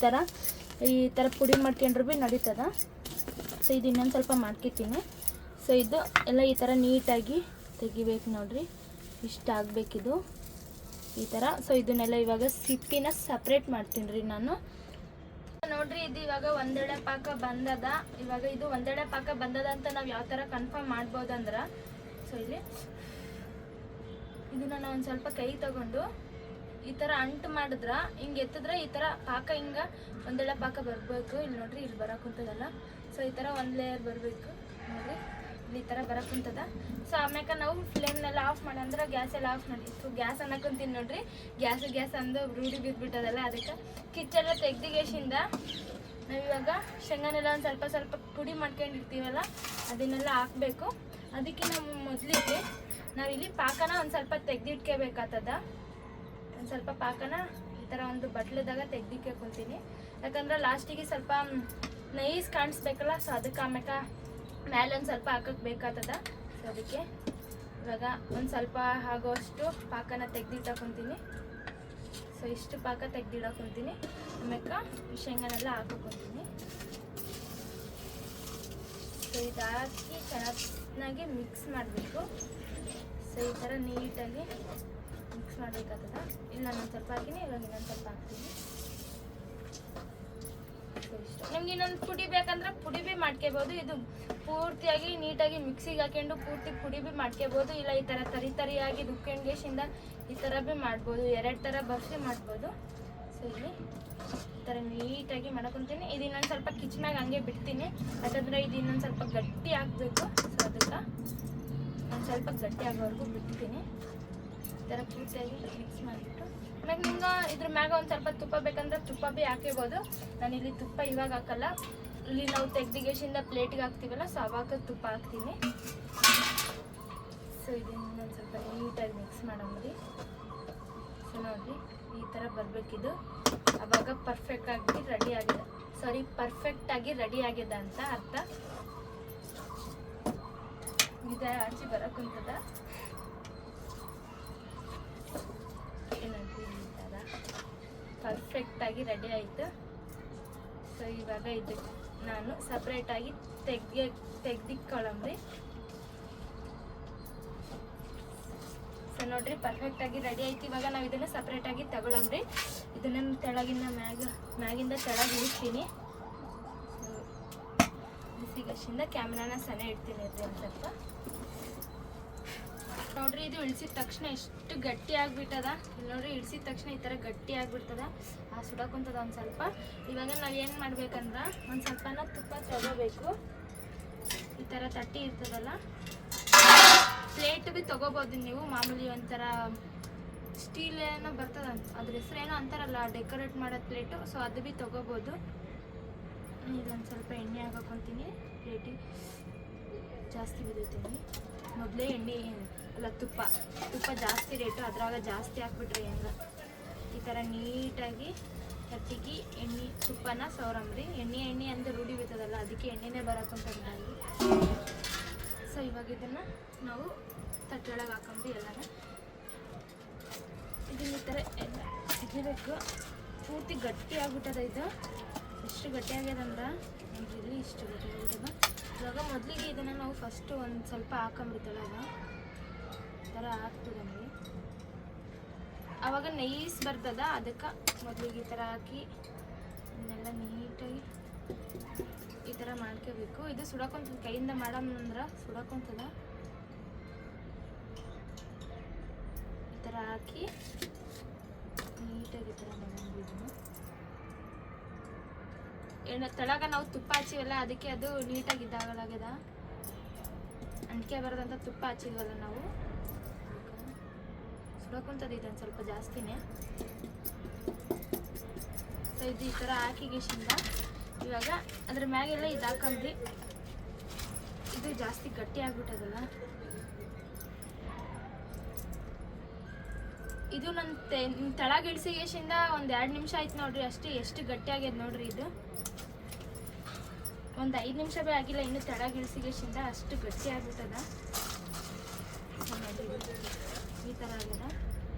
ಥರ ಪುಡಿ ಮಾಡ್ಕೊಂಡ್ರು ಭೀ ನಡೀತದ. ಸೊ ಇದು ಇನ್ನೊಂದು ಸ್ವಲ್ಪ ಮಾಡ್ಕೊತೀನಿ. ಸೊ ಇದು ಎಲ್ಲ ಈ ಥರ ನೀಟಾಗಿ ತೆಗಿಬೇಕು. ನೋಡ್ರಿ ಇಷ್ಟ ಆಗಬೇಕಿದು ಈ ಥರ. ಸೊ ಇದನ್ನೆಲ್ಲ ಇವಾಗ ಸಿಪ್ಪಿನ ಸಪ್ರೇಟ್ ಮಾಡ್ತೀನಿ ರೀ ನಾನು. ನೋಡ್ರಿ ಇದು ಇವಾಗ ಒಂದೆಳೆ ಪಾಕ ಬಂದದ. ಇವಾಗ ಇದು ಒಂದೆಳೆ ಪಾಕ ಬಂದದ ಅಂತ ನಾವು ಯಾವ ಥರ ಕನ್ಫರ್ಮ್ ಮಾಡ್ಬೋದಂದ್ರೆ, ಸೊ ಇಲ್ಲಿ ಇದನ್ನ ನಾವು ಒಂದು ಸ್ವಲ್ಪ ಕೈ ತಗೊಂಡು ಈ ಥರ ಅಂಟು ಮಾಡಿದ್ರೆ ಹಿಂಗೆ ಎತ್ತಿದ್ರೆ ಈ ಥರ ಪಾಕ ಹಿಂಗೆ ಒಂದೆಳೆ ಪಾಕ ಬರಬೇಕು. ಇಲ್ಲಿ ನೋಡ್ರಿ ಇಲ್ಲಿ ಬರೋಕ್ಕುಂತದಲ್ಲ, ಸೊ ಈ ಥರ ಒಂದು ಲೇಯರ್ ಬರಬೇಕು. ನೋಡ್ರಿ ಇಲ್ಲಿ ಈ ಥರ ಬರೋಕ್ಕುಂತದ. ಸೊ ಆಮ್ಯಾಕ ನಾವು ಫ್ಲೇಮ್ನೆಲ್ಲ ಆಫ್ ಮಾಡಂದ್ರೆ ಗ್ಯಾಸ್ ಎಲ್ಲ ಆಫ್ ಮಾಡಿ. ಸೊ ಗ್ಯಾಸ್ ಅನ್ನಕ್ಕಂತೀನಿ ನೋಡ್ರಿ, ಗ್ಯಾಸ್ ಅಂದು ರೂಢಿ ಬಿದ್ದುಬಿಟ್ಟದಲ್ಲ, ಅದಕ್ಕೆ ಕಿಚ್ಚೆಲ್ಲ ತೆಗ್ದು ಗ್ಯಾಸಿಂದ ನಾವಿವಾಗ ಶೇಂಗಾನೆಲ್ಲ ಒಂದು ಸ್ವಲ್ಪ ಪುಡಿ ಮಾಡ್ಕೊಂಡಿರ್ತೀವಲ್ಲ ಅದನ್ನೆಲ್ಲ ಹಾಕಬೇಕು. ಅದಕ್ಕೆ ನಾವು ಮೊದಲಿಗೆ ನಾವಿಲ್ಲಿ ಪಾಕನ ಒಂದು ಸ್ವಲ್ಪ ತೆಗ್ದಿಟ್ಕೋಬೇಕಾಗ್ತದ. ಒಂದು ಸ್ವಲ್ಪ ಪಾಕನ ಈ ಥರ ಒಂದು ಬಟ್ಲದಾಗ ತೆಗ್ದಿಟ್ಕೊತೀನಿ. ಯಾಕಂದ್ರೆ ಲಾಸ್ಟಿಗೆ ಸ್ವಲ್ಪ ನೈಸ್ ಕಾಣಿಸ್ಬೇಕಲ್ಲ, ಸೊ ಅದಕ್ಕೆ ಆಮ್ಯಾಕ ಮೇಲೆ ಒಂದು ಸ್ವಲ್ಪ ಹಾಕಕ್ಕೆ ಬೇಕಾಗ್ತದ. ಸೊ ಅದಕ್ಕೆ ಇವಾಗ ಒಂದು ಸ್ವಲ್ಪ ಆಗೋಷ್ಟು ಪಾಕನ ತೆಗ್ದಿಟ್ಟಾಕೊಂತೀನಿ. ಸೊ ಇಷ್ಟು ಪಾಕ ತೆಗ್ದಿಡಾಕೊಂತೀನಿ. ಆಮ್ಯಾಕ ಶೇಂಗಾನೆಲ್ಲ ಹಾಕೋಕೊಂತೀನಿ. ಸೊ ಇದು ಹಾಕಿ ಚೆನ್ನಾಗಿ ಮಿಕ್ಸ್ ಮಾಡಬೇಕು. ಸೊ ಈ ಥರ ನೀಟಾಗಿ ಮಿಕ್ಸ್ ಮಾಡಬೇಕಾಗ್ತದ. ಇಲ್ಲ ನಾನು ಸ್ವಲ್ಪ ಹಾಕಿನಿ, ಇವಾಗ ಇನ್ನೊಂದು ಸ್ವಲ್ಪ ಹಾಕ್ತೀನಿ. ಸೊ ಇಷ್ಟ. ನಿಮ್ಗೆ ಇನ್ನೊಂದು ಪುಡಿ ಬೇಕಂದ್ರೆ ಪುಡಿ ಭೀ ಮಾಡ್ಕೋಬೋದು. ಇದು ಪೂರ್ತಿಯಾಗಿ ನೀಟಾಗಿ ಮಿಕ್ಸಿಗೆ ಹಾಕೊಂಡು ಪೂರ್ತಿ ಪುಡಿ ಭೀ ಮಾಡ್ಕೋಬೋದು. ಇಲ್ಲ ಈ ಥರ ತರಿಯಾಗಿ ರುಬ್ಕೊಂಡು ಗ್ಯಾಸಿಂದ ಈ ಥರ ಭೀ ಮಾಡ್ಬೋದು. ಎರಡು ಥರ ಬರ್ಸಿ ಮಾಡ್ಬೋದು. ಸೊ ಇಲ್ಲಿ ಈ ಥರ ನೀಟಾಗಿ ಮಾಡ್ಕೊತೀನಿ. ಇದು ಇನ್ನೊಂದು ಸ್ವಲ್ಪ ಕಿಚ್ಮ್ಯಾಗ ಹಂಗೆ ಬಿಡ್ತೀನಿ, ಯಾಕಂದರೆ ಇದು ಇನ್ನೊಂದು ಸ್ವಲ್ಪ ಗಟ್ಟಿ ಆಗಬೇಕು. ಸೊ ಅದಕ್ಕೆ ಒಂದು ಸ್ವಲ್ಪ ಗಟ್ಟಿ ಆಗೋವರೆಗೂ ಬಿಡ್ತೀನಿ. ಈ ಥರ ಪೂರ್ತಿಯಾಗಿ ಮಿಕ್ಸ್ ಮಾಡಿಬಿಟ್ಟು ಆಮ್ಯಾಗ ನಿಮ್ಗೆ ಇದ್ರ ಮ್ಯಾಗ ಒಂದು ಸ್ವಲ್ಪ ತುಪ್ಪ ಬೇಕಂದ್ರೆ ತುಪ್ಪ ಭೀ ಹಾಕೋಬೋದು. ನಾನಿಲ್ಲಿ ತುಪ್ಪ ಇವಾಗ ಹಾಕಲ್ಲ, ಇಲ್ಲಿ ನಾವು ತೆಗ್ದು ಗ್ಯಾಸಿಂದ ಪ್ಲೇಟಿಗೆ ಹಾಕ್ತೀವಲ್ಲ, ಸೊ ಅವಾಗ ತುಪ್ಪ ಹಾಕ್ತೀನಿ. ಸೊ ಇದನ್ನು ಒಂದು ಸ್ವಲ್ಪ ನೀಟಾಗಿ ಮಿಕ್ಸ್ ಮಾಡಂಬ್ರಿ. ಸೊ ನೋಡಿರಿ ಈ ಥರ ಬರಬೇಕಿದು. ಆವಾಗ ಪರ್ಫೆಕ್ಟಾಗಿ ರೆಡಿ ಆಗಿದೆ ಅಂತ ಅರ್ಥ. ಇದು ಆಚೆ ಬರೋಕ್ಕುಂತದ. ಏನಂತ ಈ ಥರ ಪರ್ಫೆಕ್ಟಾಗಿ ರೆಡಿ ಆಯಿತು. ಸೊ ಇವಾಗ ಇದು ನಾನು ಸಪ್ರೇಟಾಗಿ ತೆಗ್ದಿಕ್ಕೊಳ್ಳಮ್ರಿ. ಸೊ ನೋಡ್ರಿ ಪರ್ಫೆಕ್ಟಾಗಿ ರೆಡಿ ಆಯ್ತು. ಇವಾಗ ನಾವು ಇದನ್ನು ಸಪ್ರೇಟಾಗಿ ತಗೊಳಮ್ರಿ. ಇದನ್ನ ಮ್ಯಾಗಿಂದ ತೆಳಗೆ ಇಳಿಸ್ತೀನಿ. ಬಿಸಿಗಷ್ಟಿಂದ ಕ್ಯಾಮ್ರಾನ ಸಣ್ಣ ಇಡ್ತೀನಿ ಇರ್ರಿ ಒಂದು ಸ್ವಲ್ಪ. ನೋಡ್ರಿ ಇದು ಇಳಿಸಿದ ತಕ್ಷಣ ಎಷ್ಟು ಗಟ್ಟಿ ಆಗ್ಬಿಟ್ಟದ. ನೋಡ್ರಿ ಇಳಿಸಿದ ತಕ್ಷಣ ಈ ಥರ ಗಟ್ಟಿ ಆಗ್ಬಿಡ್ತದ, ಸುಡಾಕೊಂತದ ಒಂದು ಸ್ವಲ್ಪ. ಇವಾಗ ನಾವು ಏನು ಮಾಡ್ಬೇಕಂದ್ರೆ ಒಂದು ಸ್ವಲ್ಪನ ತುಪ್ಪ ತಗೋಬೇಕು. ಈ ಥರ ತಟ್ಟಿ ಇರ್ತದಲ್ಲ, ಪ್ಲೇಟ್ ಭೀ ತೊಗೋಬೋದು ನೀವು. ಮಾಮೂಲಿ ಒಂಥರ ಸ್ಟೀಲ್ ಏನೋ ಬರ್ತದ, ಅದ್ರ ಹೆಸರೇನೋ ಅಂತಾರಲ್ಲ ಡೆಕೋರೇಟ್ ಮಾಡೋದು ಪ್ಲೇಟು, ಸೊ ಅದು ಭೀ ತೊಗೋಬೋದು. ಇದೊಂದು ಸ್ವಲ್ಪ ಎಣ್ಣೆ ಹಾಕೊಂತೀನಿ. ಪ್ಲೇಟಿಗೆ ಜಾಸ್ತಿ ಬಿಡುತ್ತೀನಿ. ಮೊದಲೇ ಎಣ್ಣೆ ಅಲ್ಲ ತುಪ್ಪ ಜಾಸ್ತಿ ರೇಟು, ಅದ್ರಾಗ ಜಾಸ್ತಿ ಹಾಕ್ಬಿಟ್ರಿ ಹೆಂಗೆ ಈ ಥರ ನೀಟಾಗಿ ತಟ್ಟಿಗೆ ಎಣ್ಣೆ ತುಪ್ಪನ ಸೌರಮ್ರಿ. ಎಣ್ಣೆ ಅಂದ್ರೆ ರೂಢಿ ಬಿತ್ತದಲ್ಲ, ಅದಕ್ಕೆ ಎಣ್ಣೆನೇ ಬರೋಕ್ಕಂತಂದಾಗಿ. ಸೊ ಇವಾಗ ಇದನ್ನು ನಾವು ತಟ್ಟೆಯೊಳಗೆ ಹಾಕೊಂಡ್ರಿ ಎಲ್ಲನ. ಇದನ್ನ ಈ ಥರ ಎಲ್ಲ ಇಡಬೇಕು. ಪೂರ್ತಿ ಗಟ್ಟಿ ಆಗ್ಬಿಟ್ಟದ. ಇದು ಎಷ್ಟು ಗಟ್ಟಿ ಆಗ್ಯದಂದ್ರೆ ಇಲ್ಲಿ ಇಷ್ಟು ಗಟ್ಟಿ ಆಗ್ಬಿಟ್ಟದ. ಇವಾಗ ಮೊದಲಿಗೆ ಇದನ್ನು ನಾವು ಫಸ್ಟು ಒಂದು ಸ್ವಲ್ಪ ಹಾಕೊಂಬಿಡ್ತಾಳಗ ಈ ಥರ ಹಾಕ್ತಿದಂಗೆ. ಆವಾಗ ನೈಸ್ ಬರ್ತದ, ಅದಕ್ಕೆ ಮೊದಲಿಗೆ ಈ ಥರ ಹಾಕಿ ಇದನ್ನೆಲ್ಲ ನೀಟಾಗಿ ಈ ಥರ ಮಾಡ್ಕೋಬೇಕು. ಇದು ಸುಡಕೊಂತದ, ಕೈಯಿಂದ ಮಾಡಂದ್ರೆ ಸುಡಕೊಂತದ. ಈ ಥರ ಹಾಕಿ ನೀಟಾಗಿ ಈ ಥರ ಮಾಡಂಗಿದ್ವಿ. ತೆಳಗ ನಾವು ತುಪ್ಪ ಹಚ್ಚಿವಲ್ಲ, ಅದಕ್ಕೆ ಅದು ನೀಟಾಗಿ ಇದ್ದಾಗಲಾಗ್ಯದ. ಅಂಟಿಕೆ ಬರೋದಂತ ತುಪ್ಪ ಹಚ್ಚಿದ್ವಲ್ಲ ನಾವು, ಸುಡಕೊಂತದ ಇದೊಂದು ಸ್ವಲ್ಪ ಜಾಸ್ತಿನೇ. ಸೊ ಇದು ಈ ಥರ ಹಾಕಿಗೆಶಿಂದ ಇವಾಗ ಅದ್ರ ಮ್ಯಾಗೆಲ್ಲ ಇದು ಹಾಕಂಬ್ರಿ. ಇದು ಜಾಸ್ತಿ ಗಟ್ಟಿ ಆಗ್ಬಿಟ್ಟದಲ್ಲ. ಇದು ನನ್ನ ತೆಳಗ ಇಳಿಸಿಗೆಶಿಂದ ಒಂದು 2 ನಿಮಿಷ ಆಯ್ತು ನೋಡ್ರಿ ಅಷ್ಟೇ. ಎಷ್ಟು ಗಟ್ಟಿ ಆಗ್ಯದ ನೋಡ್ರಿ. ಇದು ಒಂದು 5 ನಿಮಿಷ ಭೀ ಆಗಿಲ್ಲ, ಇನ್ನು ತೆಳಗ ಇಳಿಸಿಗೆಶಿಂದ ಅಷ್ಟು ಗಟ್ಟಿ ಆಗ್ಬಿಟ್ಟದ. ಈ ಥರ ಆಗ್ಯದ.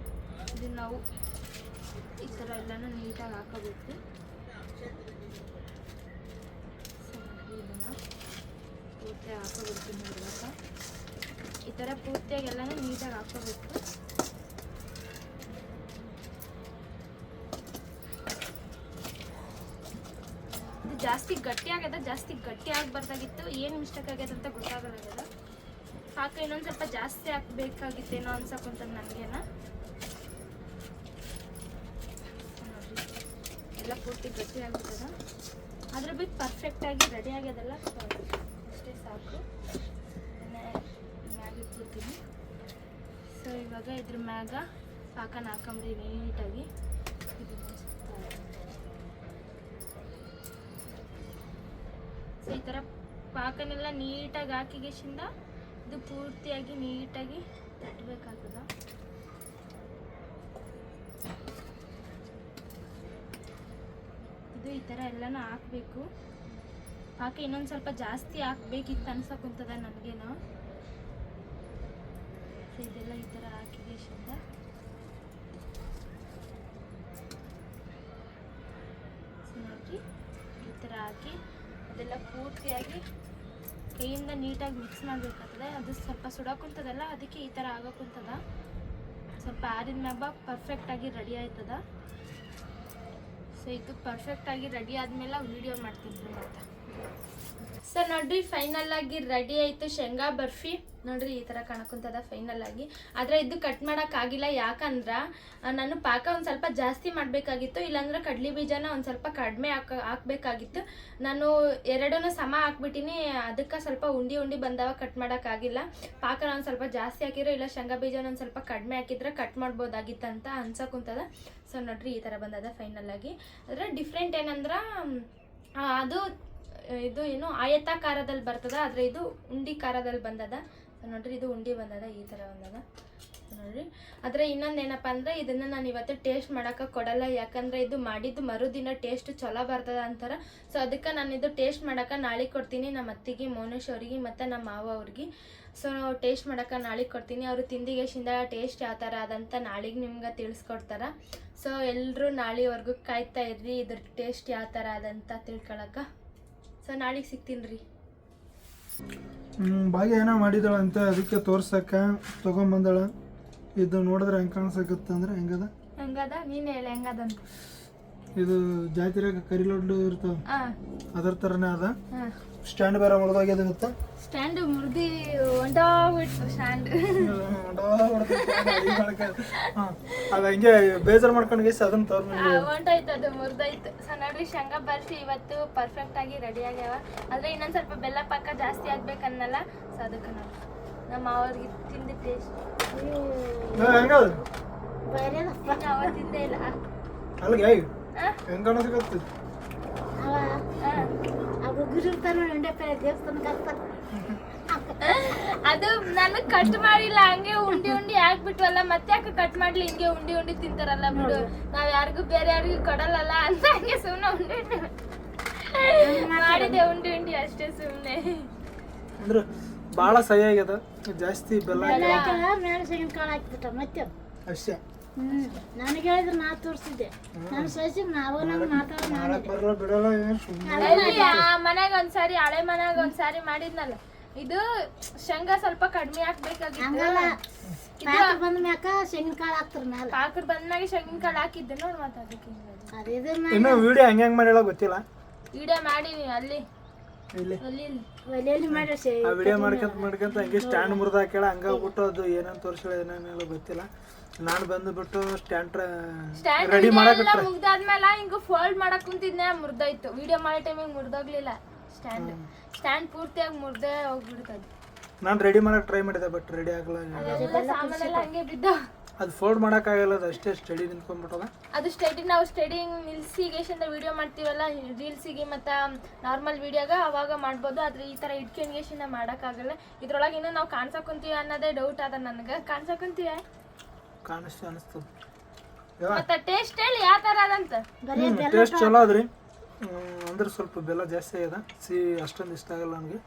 ಇದನ್ನು ನಾವು ಈ ಥರ ಎಲ್ಲನೂ ನೀಟಾಗಿ ಹಾಕೋಬೇಕು. ಇದನ್ನು ಪೂರ್ತಿಯಾಗಿ ಹಾಕೋಬಿಡ್ತೀನಿ ಇವಾಗ. ಈ ಥರ ಪೂರ್ತಿಯಾಗಿ ಎಲ್ಲನೂ ನೀಟಾಗಿ ಹಾಕೋಬೇಕು. ಇದು ಜಾಸ್ತಿ ಗಟ್ಟಿ ಆಗ್ಯದ, ಜಾಸ್ತಿ ಗಟ್ಟಿ ಆಗಬಾರ್ದಾಗಿತ್ತು. ಏನು ಮಿಸ್ಟೇಕ್ ಆಗ್ಯದ ಅಂತ ಗೊತ್ತಾಗಲಾಗ್ಯದ. ಪಾಕ ಇನ್ನೊಂದು ಸ್ವಲ್ಪ ಜಾಸ್ತಿ ಹಾಕಬೇಕಾಗಿತ್ತೇನೋ ಅನ್ಸಕ್ಕಂತ ನನಗೇನ. ಎಲ್ಲ ಪೂರ್ತಿ ಗಟ್ಟಿ ಆಗ್ಬಿಟ್ಟದ. ಅದ್ರ ಭೀ ಪರ್ಫೆಕ್ಟಾಗಿ ರೆಡಿ ಆಗ್ಯದಲ್ಲ, ಅಷ್ಟೇ ಸಾಕು. ಮ್ಯಾಗ ಇಟ್ಬಿಡ್ತೀನಿ. ಸೊ ಇವಾಗ ಇದ್ರ ಮ್ಯಾಗ ಪಾಕನ ಹಾಕೊಂಬ್ರಿ ನೀಟಾಗಿ. ಸೊ ಈ ಥರ ಪಾಕನೆಲ್ಲ ನೀಟಾಗಿ ಹಾಕಿಗೆಶಿಂದ ಇದು ಪೂರ್ತಿಯಾಗಿ ನೀಟಾಗಿ ತಟ್ಟಬೇಕಾಗ್ತದ. ಇದು ಈ ಥರ ಎಲ್ಲನೂ ಹಾಕಬೇಕು. ಪಾಕ ಇನ್ನೊಂದು ಸ್ವಲ್ಪ ಜಾಸ್ತಿ ಹಾಕ್ಬೇಕಿತ್ತು ಅನ್ಸಕ್ಕಂತದ ನನಗೇನೋ. ಸೊ ಇದೆಲ್ಲ ಈ ಥರ ಹಾಕಿಗೆಶಿಂದ ನೋಡ್ರಿ ಈ ಥರ ಹಾಕಿ ಅದೆಲ್ಲ ಪೂರ್ತಿಯಾಗಿ ಕೈಯಿಂದ ನೀಟಾಗಿ ಮಿಕ್ಸ್ ಮಾಡಬೇಕಾಗ್ತದೆ. ಅದು ಸ್ವಲ್ಪ ಸುಡಕ್ಕಂತದಲ್ಲ, ಅದಕ್ಕೆ ಈ ಥರ ಆಗೋಕ್ಕಂತದ. ಸ್ವಲ್ಪ ಆರಿದ ಮ್ಯಾಗ ಪರ್ಫೆಕ್ಟಾಗಿ ರೆಡಿ ಆಯ್ತದ. ಸೊ ಇದು ಪರ್ಫೆಕ್ಟಾಗಿ ರೆಡಿ ಆದಮೇಲೆ ವಿಡಿಯೋ ಮಾಡ್ತೀನಿ ಮತ್ತೆ. ಸೊ ನೋಡ್ರಿ ಫೈನಲ್ ಆಗಿ ರೆಡಿ ಆಯಿತು ಶೇಂಗಾ ಬರ್ಫಿ. ನೋಡ್ರಿ ಈ ಥರ ಕಾಣಕ್ಕಂತದ ಫೈನಲ್ ಆಗಿ. ಆದರೆ ಇದು ಕಟ್ ಮಾಡೋಕ್ಕಾಗಿಲ್ಲ, ಯಾಕಂದ್ರೆ ನಾನು ಪಾಕ ಒಂದು ಸ್ವಲ್ಪ ಜಾಸ್ತಿ ಮಾಡಬೇಕಾಗಿತ್ತು. ಇಲ್ಲಾಂದ್ರೆ ಕಡ್ಲಿ ಬೀಜನ ಒಂದು ಸ್ವಲ್ಪ ಕಡಿಮೆ ಹಾಕಬೇಕಾಗಿತ್ತು. ನಾನು ಎರಡನ್ನೂ ಸಮ ಹಾಕ್ಬಿಟ್ಟಿನಿ, ಅದಕ್ಕೆ ಸ್ವಲ್ಪ ಉಂಡಿ ಬಂದವ ಕಟ್ ಮಾಡೋಕ್ಕಾಗಿಲ್ಲ. ಪಾಕನ ಒಂದು ಸ್ವಲ್ಪ ಜಾಸ್ತಿ ಹಾಕಿದ್ರೆ, ಇಲ್ಲ ಶೇಂಗಾ ಬೀಜನ ಒಂದು ಸ್ವಲ್ಪ ಕಡಿಮೆ ಹಾಕಿದ್ರೆ ಕಟ್ ಮಾಡ್ಬೋದಾಗಿತ್ತು ಅಂತ ಅನ್ಸಕ್ಕಂತದ. ಸೊ ನೋಡ್ರಿ ಈ ಥರ ಬಂದದ ಫೈನಲ್ ಆಗಿ. ಆದರೆ ಡಿಫ್ರೆಂಟ್ ಏನಂದ್ರೆ ಅದು ಇದು ಏನು ಆಯತಾಕಾರದಲ್ಲಿ ಬರ್ತದ, ಆದರೆ ಇದು ಉಂಡಿ ಕಾರದಲ್ಲಿ ಬಂದದ. ನೋಡ್ರಿ ಇದು ಉಂಡಿ ಬಂದದ, ಈ ಥರ ಬಂದದ ನೋಡ್ರಿ. ಆದರೆ ಇನ್ನೊಂದು ಏನಪ್ಪ ಅಂದ್ರೆ ಇದನ್ನು ನಾನು ಇವತ್ತು ಟೇಸ್ಟ್ ಮಾಡೋಕೆ ಕೊಡಲ್ಲ, ಯಾಕಂದರೆ ಇದು ಮಾಡಿದ್ದು ಮರುದಿನ ಟೇಸ್ಟ್ ಚಲೋ ಬರ್ತದ ಅಂತಾರೆ. ಸೊ ಅದಕ್ಕೆ ನಾನು ಇದು ಟೇಸ್ಟ್ ಮಾಡೋಕೆ ನಾಳೆ ಕೊಡ್ತೀನಿ ನಮ್ಮ ಅತ್ತಿಗೆ, ಮೋನೇಶ್ ಅವ್ರಿಗೆ ಮತ್ತು ನಮ್ಮ ಮಾವ ಅವ್ರಿಗೆ. ಸೊ ಟೇಸ್ಟ್ ಮಾಡೋಕೆ ನಾಳೆ ಕೊಡ್ತೀನಿ. ಅವರು ತಿಂದಿಗೆಶಿಂದ ಟೇಸ್ಟ್ ಯಾವ ಥರ ಅದಂತ ನಾಳೆಗೆ ನಿಮ್ಗೆ ತಿಳಿಸ್ಕೊಡ್ತಾರೆ. ಸೊ ಎಲ್ಲರೂ ನಾಳೆವರೆಗೂ ಕಾಯ್ತಾ ಇರ್ರಿ ಇದ್ರ ಟೇಸ್ಟ್ ಯಾವ ಥರ ಅದಂತ ತಿಳ್ಕೊಳಕ್ಕೆ. ಸೊ ನಾಳೆಗೆ ಸಿಗ್ತೀನಿ ರೀ. ಭಾಗ್ಯ ಏನೋ ಮಾಡಿದಳಂತೆ ಅದಕ್ಕೆ ತೋರ್ಸಕ್ಕ ತೊಗೊಂಬಂದಳ. ಇದು ನೋಡಿದ್ರೆ ಹೆಂಗೆ ಕಾಣಿಸಕತ್ತ ಅಂದ್ರೆ ಹೆಂಗದ ಹೆಂಗದ ನೀನ್ ಹೇಳಿ ಹೆಂಗದಂತ. ಇದು ಜಾತಿರಾಗ ಕರಿ ಲಡ್ಡು ಇರ್ತಾವ ಅದರ ಥರನೇ ಅದ. ಹಾ ಸ್ಟ್ಯಾಂಡ್ ಬೇರೆ ಮುರಿದೋಗ್ಯದ ಗೊತ್ತಾ? ಸ್ಟ್ಯಾಂಡ್ ಮುರ್ದಿ ಹೊಂಟೋಗ್ಬಿಟ್ಟು ಸ್ಟ್ಯಾಂಡ್ ಅದು ಹಂಗೆ ಬೇಜಾರು ಮಾಡ್ಕೊಂಡು ಗೇಸ್ ಅದನ್ನ ಹೊಂಟೋಯ್ತು, ಅದು ಮುರ್ದೋಯ್ತು. ಸೊ ನೋಡ್ರಿ ಶೇಂಗಾ ಬರ್ಫಿ ಇವತ್ತು ಪರ್ಫೆಕ್ಟ್ ಆಗಿ ರೆಡಿ ಆಗ್ಯಾವ. ಆದ್ರೆ ಇನ್ನೊಂದ್ ಸ್ವಲ್ಪ ಬೆಲ್ಲ ಪಾಕ ಜಾಸ್ತಿ ಆಗ್ಬೇಕನ್ನಲ್ಲ. ಸೊ ಅದಕ್ಕೆ ನಾವು ನಮ್ಮ ಅವ್ರಿಗೆ ತಿಂದು ಟೇಸ್ಟ್ ಹೆಂಗದ ಅವತ್ತಿಂದೇ ಇಲ್ಲ. ಅಲ್ಲಿಗೆ ಹೆಂಗ ಅನ್ನೋದಕ್ಕೆ ಅದು ನನಗ್ ಕಟ್ ಮಾಡಿಲ್ಲ, ಹಂಗೆ ಉಂಡಿ ಉಂಡಿ ಹಾಕ್ಬಿಟ್ವಲ್ಲ, ಮತ್ತೆ ಯಾಕೆ ಕಟ್ ಮಾಡ್ಲಿ, ಹಿಂಗೆ ಉಂಡಿ ಉಂಡಿ ತಿಂತಾರಲ್ಲ ಬಿಡು, ನಾವ್ ಯಾರಿಗೂ ಬೇರೆ ಯಾರಿಗೂ ಕೊಡಲ್ಲಲ್ಲ ಅಂತ ಹಂಗೆ ಸುಮ್ನೆ ಉಂಡಿ ಉಂಡಿ ಮಾಡಿದೆ, ಉಂಡಿ ಉಂಡಿ ಅಷ್ಟೇ ಸುಮ್ನೆ. ಅಂದ್ರೆ ಭಾಳ ಸಹಿ ಆಗ್ಯದ, ಜಾಸ್ತಿ ಬೆಲ್ಲ ಅಷ್ಟೇ. ನನಗೆ ಹೇಳಿದ್ರೆ ನಾ ತೋರಿಸಿದ್ದೆ ನಾನು ಸಹಿಸಿ ನಾವು ಬರಲ್ಲ ಬಿಡಲ್ಲ ಮನ್ಯಾಗ ಒಂದ್ಸಾರಿ ಹಳೆ ಮನ್ಯಾಗ ಒಂದ್ಸಾರಿ ಮಾಡಿದ್ನಲ್ಲ, ಇದು ಶೇಂಗಾ ಸ್ವಲ್ಪ ಕಡಿಮೆ ಹಾಕ್ಬೇಕಾಗಿತ್ತು. ಬಂದ ಮ್ಯಾಕ ಶೇಂಗಿನ ಕಾಳು ಹಾಕ್ತಾರ ಮ್ಯಾಲ, ಪಾಕರ್ ಬಂದ್ಮ್ಯಾಗ ಶೇಂಗಿನ ಕಾಳು ಹಾಕಿದ್ದೆ ನೋಡ್ ಮಾತಾಡಕ್ಕೆ. ಇನ್ನು ವಿಡಿಯೋ ಹೆಂಗ್ ಮಾಡ್ಯಾಳ ಗೊತ್ತಿಲ್ಲ, ವಿಡಿಯೋ ಮಾಡೀನಿ ಅಲ್ಲಿ ಒಲೆಯಲ್ಲಿ ಮಾಡಿ ಆ ವಿಡಿಯೋ ಮಾಡ್ಕೊಂತ ಹಂಗೆ ಸ್ಟ್ಯಾಂಡ್ ಮುರಿದ ಹಾಕ್ಯಾಳ, ಹಂಗಾಗ್ಬಿಟ್ಟು ಅದು ಏನಂತ ತೋರಿಸ್ಯಾಳ ಏನೇನೆಲ್ಲ ಗೊತ್ತಿಲ್ಲ. ನಾನು ಬಂದುಬಿಟ್ಟು ಸ್ಟ್ಯಾಂಡ್ ರೆಡಿ ಮಾಡಕ್ ಮುಗ್ದಾದ್ಮೇಲೆ ಹಿಂಗ ಫೋಲ್ಡ್ ಮಾಡಕ್ ಕುಂತಿದ್ನೆ, ಮುರ್ದೋಯ್ತು. ವಿಡಿಯೋ ಮಾಡೋ ಟೈಮಿಗೆ ಮುರ್ದೋಗ್ಲಿಲ್ಲ ಸ್ಟ್ಯಾಂಡ್ ಪೂರ್ತಿಯಾಗಿ ಮುರ್ದೇ ಹೋಗ್ಬಿಡ್ತದ. ನಾನು ರೆಡಿ ಮಾಡಕ್ ಟ್ರೈ ಮಾಡಿದೆ, ಬಟ್ ರೆಡಿ ಆಗಲ್ಲ. ಸಾಮಾನೆಲ್ಲ ಹಂಗೆ ಬಿದ್ದ, ಅದು ಫೋಲ್ಡ್ ಮಾಡಕ್ ಆಗಲ್ಲ, ಅದು ಅಷ್ಟೇ ಸ್ಟಡಿ ನಿಂತ್ಕೊಂಡ್ಬಿಟ್ಟದ. ಅದು ಸ್ಟಡಿ ನಾವು ಸ್ಟಡಿಂಗ್ ನಿಲ್ಸಿಗೇಶನ್ ವಿಡಿಯೋ ಮಾಡ್ತೀವಲ್ಲ ರೀಲ್ಸಿಗೆ ಮತ್ತು ನಾರ್ಮಲ್ ವಿಡಿಯೋಗ ಅವಾಗ ಮಾಡ್ಬೋದು. ಆದ್ರೆ ಈ ತರ ಇಟ್ಕೊಂಡ್ಗೇಶನ್ ಮಾಡಕ್ ಆಗಲ್ಲ. ಇದ್ರೊಳಗೆ ಇನ್ನೂ ನಾವು ಕಾಣ್ಸಕ್ ಕುಂತೀವಿ ಅನ್ನೋದೇ ಡೌಟ್ ಅದ ನನಗೆ. ಕಾಣ್ಸಕ್ ಕುಂತೀವಿ ಕಾಣಿಸ್ತು ಅನಿಸ್ತದ. ಮತ್ತೆ ಟೇಸ್ಟ್ ಹೇಳಿ ಯಾವ ತರ ಅದಂತ. ಟೇಸ್ಟ್ ಚಲೋ ಅದ್ರಿ, ಅಂದ್ರೆ ಸ್ವಲ್ಪ ಬೆಲ್ಲ ಜಾಸ್ತಿ ಆಗ್ಯದ, ಸಿಹಿ ಅಷ್ಟೊಂದು ಇಷ್ಟ ಆಗಲ್ಲ ನನಗೆ.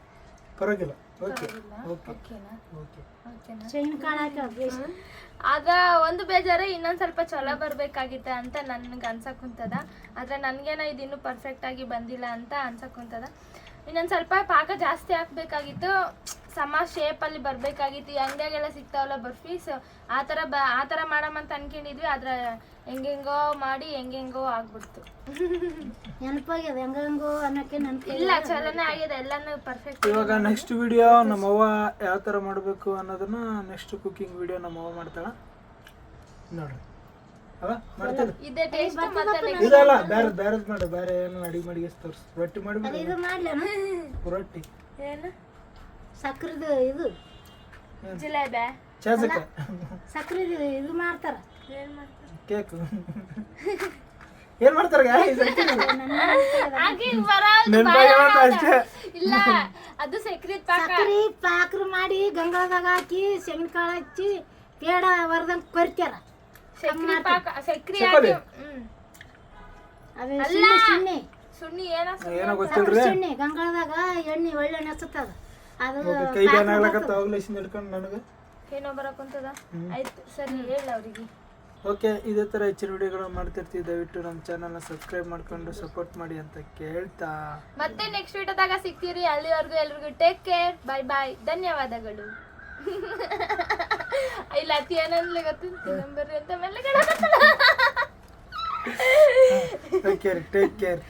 ಪರವಾಗಿಲ್ಲ, ಓಕೆ ಆಗ ಒಂದು ಬೇಜಾರು, ಇನ್ನೊಂದ್ ಸ್ವಲ್ಪ ಚಲೋ ಬರ್ಬೇಕಾಗಿತ್ತ ಅಂತ ನನ್ಗೆ ಅನ್ಸಕ್ ಕುಂತದ. ಆದ್ರೆ ನನ್ಗೇನ ಇದು ಇನ್ನೂ ಪರ್ಫೆಕ್ಟ್ ಆಗಿ ಬಂದಿಲ್ಲ ಅಂತ ಅನ್ಸಕ್ ಕುಂತದ. ಇನ್ನೊಂದ್ ಸ್ವಲ್ಪ ಪಾಕ ಜಾಸ್ತಿ ಹಾಕ್ಬೇಕಾಗಿತ್ತು, ಸಮ ಶೇಪ್ ಅಲ್ಲಿ ಬರ್ಬೇಕಾಗಿತ್ತು. ಈ ಅಂಗಡಿಯಾಗೆಲ್ಲ ಸಿಗ್ತಾವಲ್ಲ ಬರ್ಫೀಸ್, ಆ ತರ ಮಾಡಮಂತ ಅನ್ಕೊಂಡಿದ್ವಿ. ಆದ್ರೆ ಹೆಂಗೆಂಗೋ ಮಾಡಿ ಹೆಂಗೆಂಗೋ ಆಗ್ಬಿಡ್ತು. ನೆನಪಾಗ್ಯದ ಹೆಂಗೋ ಅನ್ನಕ್ಕೆ ಇಲ್ಲ, ಚಲೋನೇ ಆಗ್ಯದ, ಎಲ್ಲಾನು ಪರ್ಫೆಕ್ಟ್. ಇವಾಗ ನೆಕ್ಸ್ಟ್ ವಿಡಿಯೋ ನಮ್ಮವ್ವ ಯಾವ ತರ ಮಾಡಬೇಕು ಅನ್ನೋದನ್ನ ನೆಕ್ಸ್ಟ್ ಕುಕಿಂಗ್ ವಿಡಿಯೋ ನಮ್ಮವ್ವ ಮಾಡ್ತಾಳ ನೋಡ್ರಿ. ಇದೇ ಟೇಸ್ಟ್ ಮತ್ತೆ ಇದಲ್ಲ ಬೇರೆ ಬೇರೆ ಮಾಡು, ಬೇರೆ ಏನು ಅಡಿಗೆ ಮಾಡಿ ತೋರ್ಸು. ರೊಟ್ಟಿ ಮಾಡಿ ಇದು ಮಾಡ್ಲೇನು ರೊಟ್ಟಿ ಏನು ಸಕ್ರಿದು ಇದು ಜಿಲೇಬಿ ಚಾಜಕ ಸಕ್ರಿದು ಇದು ಮಾಡ್ತಾರ, ಏನ್ ಮಾಡ್ತಾರೆ ಕೇಕ್ ಏನ್ ಮಾಡ್ತಾರ ಇಲ್ಲ, ಅದು ಸಕ್ರಿ ಪಾಕ. ಸಕ್ರಿ ಪಾಕ್ರ ಮಾಡಿ ಗಂಗಾಳದಾಗ ಹಾಕಿ ಶೇಂಗಿನ ಕಾಳು ಹಚ್ಚಿ ಪೇಡ ವರ್ದಂಗ್ ಕೊರ್ತಾರ. ಸಕ್ರಿ ಪಾಕ, ಸಕ್ರಿ ಸುಣ್ಣಿ ಏನೋ ಗೊತ್ತಿಲ್ರಿ, ಎಣ್ಣೆ ಗಂಗಾಳದಾಗ ಎಣ್ಣೆ ಒಳ್ಳೆ ನೆಚ್ಚತ್ತದ. ಅದು ಕೈ ಬ್ಯಾನ್ ಆಗ್ಲಕತ್ತ ಆಗ್ಲೇಸಿಂದ ಹಿಡ್ಕೊಂಡು ನನಗೆ ಏನೋ ಬರಕುಂತದ. ಆಯ್ತು ಸರಿ, ಹೇಳ ಅವ್ರಿಗೆ. ಓಕೆ, ಇದೇ ಥರ ಹೆಚ್ಚಿನ ವಿಡಿಯೋಗಳು ಮಾಡ್ತಿರ್ತೀವಿ. ದಯವಿಟ್ಟು ನಮ್ಮ ಚಾನಲ್ನ ಸಬ್ಸ್ಕ್ರೈಬ್ ಮಾಡ್ಕೊಂಡು ಸಪೋರ್ಟ್ ಮಾಡಿ ಅಂತ ಕೇಳ್ತಾ ಮತ್ತೆ ನೆಕ್ಸ್ಟ್ ವಿಡಿಯೋದಾಗ ಸಿಗ್ತೀರಿ. ಅಲ್ಲಿವರೆಗೂ ಎಲ್ರಿಗೂ ಟೇಕ್ ಕೇರ್, ಬೈ ಬಾಯ್, ಧನ್ಯವಾದಗಳು. ಇಲ್ಲ ಅತಿ ಏನಂದ್ಲಿ ಗೊತ್ತು ನಂಬರ್ ಅಂತ ಮೇಲೆ ಟೇಕ್ ಕೇರ್.